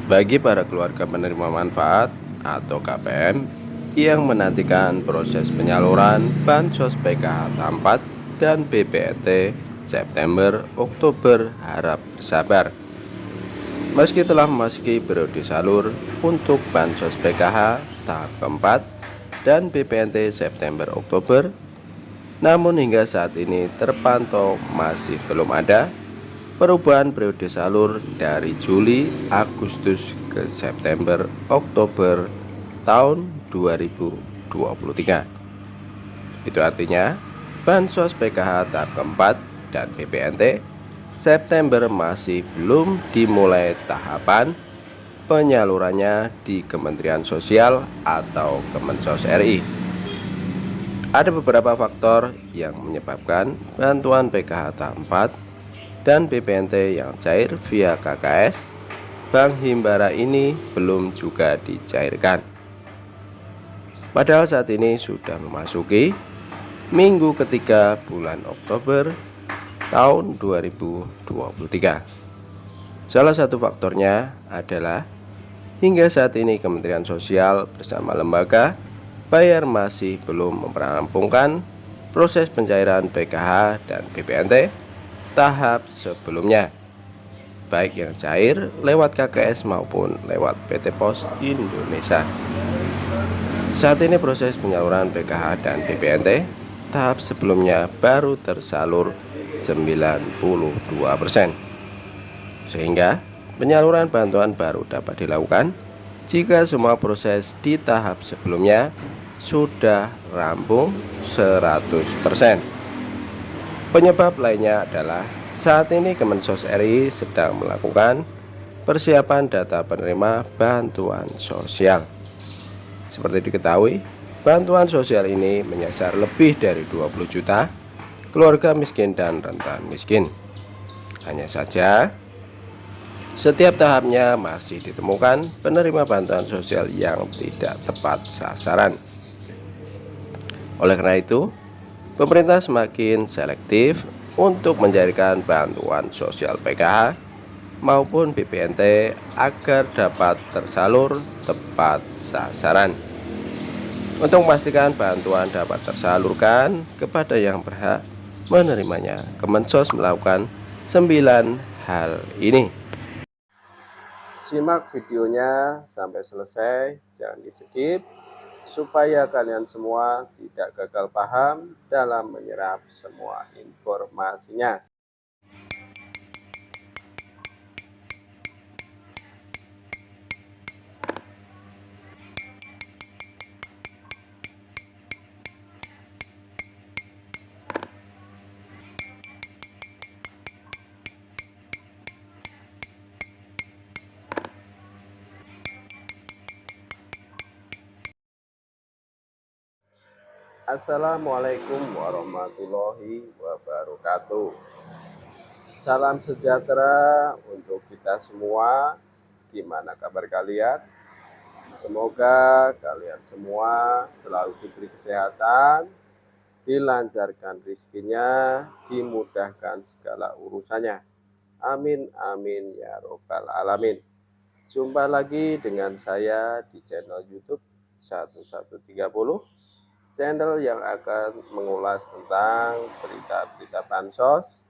Bagi para keluarga penerima manfaat atau KPM yang menantikan proses penyaluran Bansos PKH tahap 4 dan BPNT September Oktober, harap bersabar. Meski telah memasuki periode salur untuk Bansos PKH tahap keempat dan BPNT September Oktober, namun hingga saat ini terpantau masih belum ada perubahan periode salur dari Juli, Agustus ke September, Oktober tahun 2023. Itu artinya Bansos PKH tahap keempat dan BPNT September masih belum dimulai tahapan penyalurannya di Kementerian Sosial atau Kemensos RI. Ada beberapa faktor yang menyebabkan bantuan PKH tahap 4 dan BPNT yang cair via KKS Bank Himbara ini belum juga dicairkan. Padahal saat ini sudah memasuki minggu ketiga bulan Oktober tahun 2023. Salah satu faktornya adalah hingga saat ini Kementerian Sosial bersama lembaga bayar masih belum merampungkan proses pencairan PKH dan BPNT tahap sebelumnya, baik yang cair lewat KKS maupun lewat PT Pos Indonesia. Saat ini proses penyaluran PKH dan BPNT tahap sebelumnya baru tersalur 92%, sehingga penyaluran bantuan baru dapat dilakukan jika semua proses di tahap sebelumnya sudah rampung 100%. Penyebab lainnya adalah saat ini Kemensos RI sedang melakukan persiapan data penerima bantuan sosial. Seperti diketahui, bantuan sosial ini menyasar lebih dari 20 juta keluarga miskin dan rentan miskin. Hanya saja, setiap tahapnya masih ditemukan penerima bantuan sosial yang tidak tepat sasaran. Oleh karena itu, pemerintah semakin selektif untuk mencairkan bantuan sosial PKH maupun BPNT agar dapat tersalur tepat sasaran. Untuk memastikan bantuan dapat tersalurkan kepada yang berhak menerimanya, Kemensos melakukan 9 hal ini. Simak videonya sampai selesai, jangan di-skip, supaya kalian semua tidak gagal paham dalam menyerap semua informasinya. Assalamualaikum warahmatullahi wabarakatuh. Salam sejahtera untuk kita semua. Gimana kabar kalian? Semoga kalian semua selalu diberi kesehatan, dilancarkan rezekinya, dimudahkan segala urusannya. Amin amin ya robbal alamin. Jumpa lagi dengan saya di channel YouTube 1130, channel yang akan mengulas tentang berita-berita bansos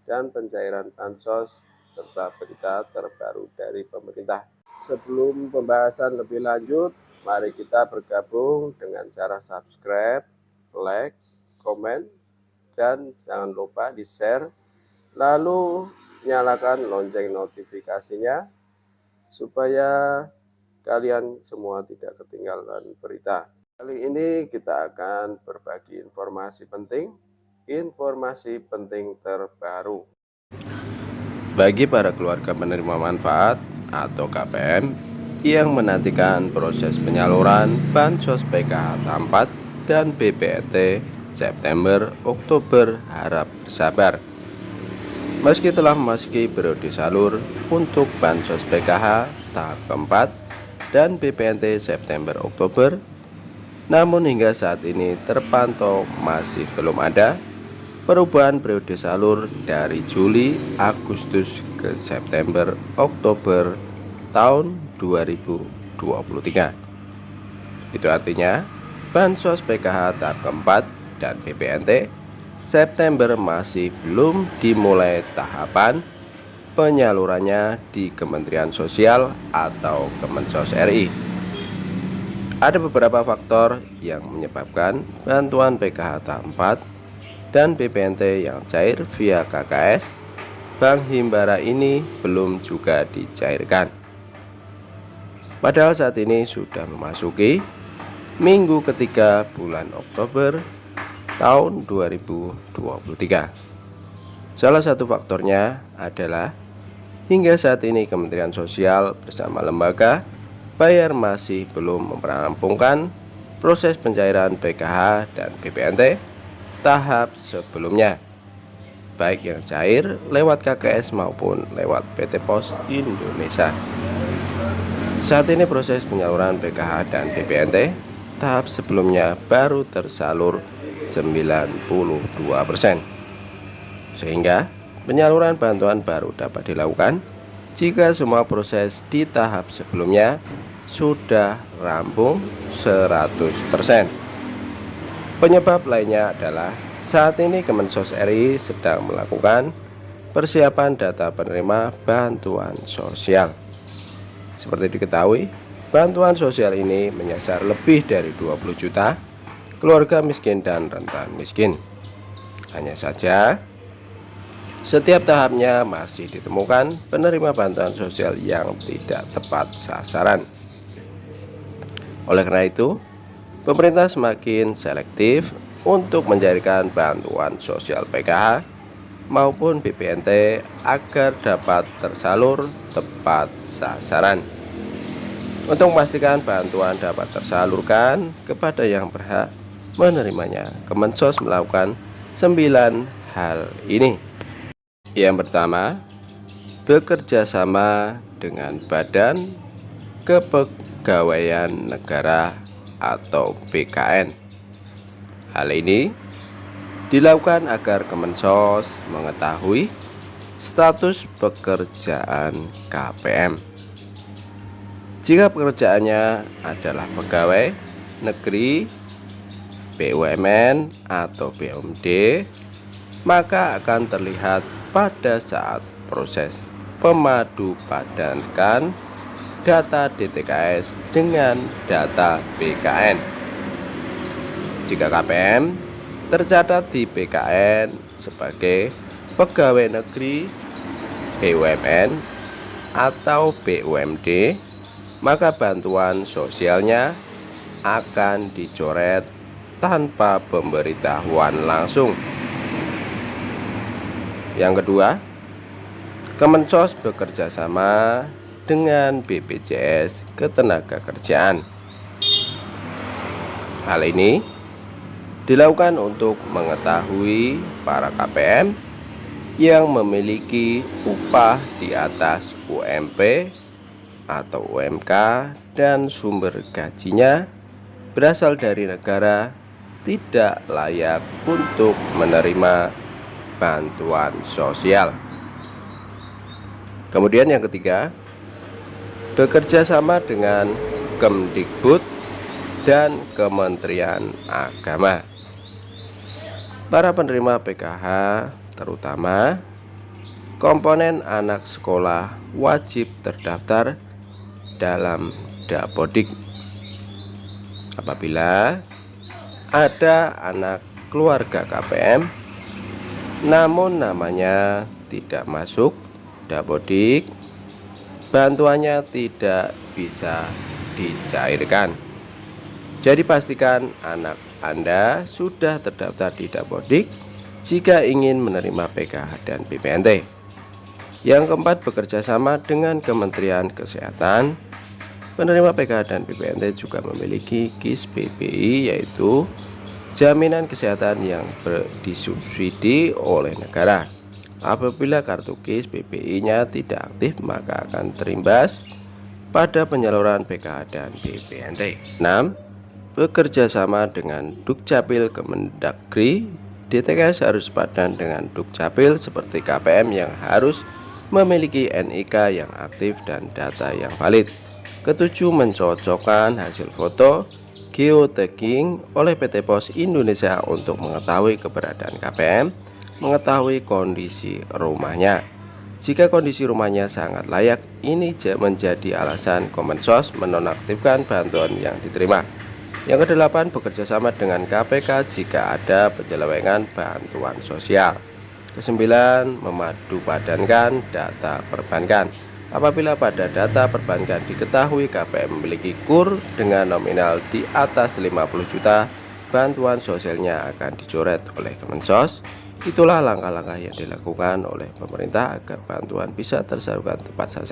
dan pencairan bansos serta berita terbaru dari pemerintah. Sebelum pembahasan lebih lanjut, mari kita bergabung dengan cara subscribe, like, komen, dan jangan lupa di-share, lalu nyalakan lonceng notifikasinya supaya kalian semua tidak ketinggalan berita. Kali ini kita akan berbagi informasi penting terbaru. Bagi para keluarga penerima manfaat atau KPM yang menantikan proses penyaluran Bansos PKH tahap 4 dan BPNT September Oktober, harap bersabar. Meski telah memasuki periode salur untuk Bansos PKH tahap keempat dan BPNT September Oktober, namun hingga saat ini terpantau masih belum ada perubahan periode salur dari Juli, Agustus ke September, Oktober tahun 2023. Itu artinya Bansos PKH tahap keempat dan BPNT September masih belum dimulai tahapan penyalurannya di Kementerian Sosial atau Kemensos RI. Ada beberapa faktor yang menyebabkan bantuan PKH tahap 4 dan BPNT yang cair via KKS Bank Himbara ini belum juga dicairkan. Padahal saat ini sudah memasuki minggu ketiga bulan Oktober tahun 2023. Salah satu faktornya adalah hingga saat ini Kementerian Sosial bersama lembaga bayar masih belum merampungkan proses pencairan PKH dan BPNT tahap sebelumnya, baik yang cair lewat KKS maupun lewat PT Pos Indonesia. Saat ini proses penyaluran PKH dan BPNT tahap sebelumnya baru tersalur 92%, sehingga penyaluran bantuan baru dapat dilakukan jika semua proses di tahap sebelumnya sudah rampung 100%. Penyebab lainnya adalah saat ini Kemensos RI sedang melakukan persiapan data penerima bantuan sosial. Seperti diketahui, bantuan sosial ini menyasar lebih dari 20 juta keluarga miskin dan rentan miskin. Hanya saja, setiap tahapnya masih ditemukan penerima bantuan sosial yang tidak tepat sasaran. Oleh karena itu, pemerintah semakin selektif untuk mencarikan bantuan sosial PKH maupun BPNT agar dapat tersalur tepat sasaran. Untuk memastikan bantuan dapat tersalurkan kepada yang berhak menerimanya, Kemensos melakukan 9 hal ini. Yang pertama, bekerja sama dengan Badan Kepegawaian Negara atau BKN. Hal ini dilakukan agar Kemensos mengetahui status pekerjaan KPM. Jika pekerjaannya adalah pegawai negeri, BUMN atau BUMD, maka akan terlihat pada saat proses pemadupadankan data DTKS dengan data BKN. Jika KPM tercatat di BKN sebagai pegawai negeri, BUMN atau BUMD, maka bantuan sosialnya akan dicoret tanpa pemberitahuan langsung. Yang kedua, Kemensos bekerja sama dengan BPJS Ketenagakerjaan. Hal ini dilakukan untuk mengetahui para KPM yang memiliki upah di atas UMP atau UMK dan sumber gajinya berasal dari negara tidak layak untuk menerima bantuan sosial. Kemudian yang ketiga, bekerja sama dengan Kemdikbud dan Kementerian Agama. Para penerima PKH, terutama komponen anak sekolah, wajib terdaftar dalam Dapodik. Apabila ada anak keluarga KPM namun namanya tidak masuk Dapodik, bantuannya tidak bisa dicairkan. Jadi pastikan anak Anda sudah terdaftar di Dapodik jika ingin menerima PKH dan BPNT. Yang keempat, bekerja sama dengan Kementerian Kesehatan. Penerima PKH dan BPNT juga memiliki KIS PBI, yaitu jaminan kesehatan yang disubsidi oleh negara. Apabila kartu KIS PBI-nya tidak aktif, maka akan terimbas pada penyaluran PKH dan BPNT. 6. Bekerja sama dengan Dukcapil Kemendagri. DTKS harus padan dengan Dukcapil seperti KPM yang harus memiliki NIK yang aktif dan data yang valid. Ketujuh, mencocokkan hasil foto geotagging oleh PT Pos Indonesia untuk mengetahui keberadaan KPM, mengetahui kondisi rumahnya. Jika kondisi rumahnya sangat layak, ini menjadi alasan Kemensos menonaktifkan bantuan yang diterima. Yang kedelapan, bekerja sama dengan KPK jika ada penyelewengan bantuan sosial. Kesembilan, memadupadankan data perbankan. Apabila pada data perbankan diketahui KPM memiliki KUR dengan nominal di atas 50 juta, bantuan sosialnya akan dicoret oleh Kemensos. Itulah langkah-langkah yang dilakukan oleh pemerintah agar bantuan bisa tersalurkan tepat sasaran.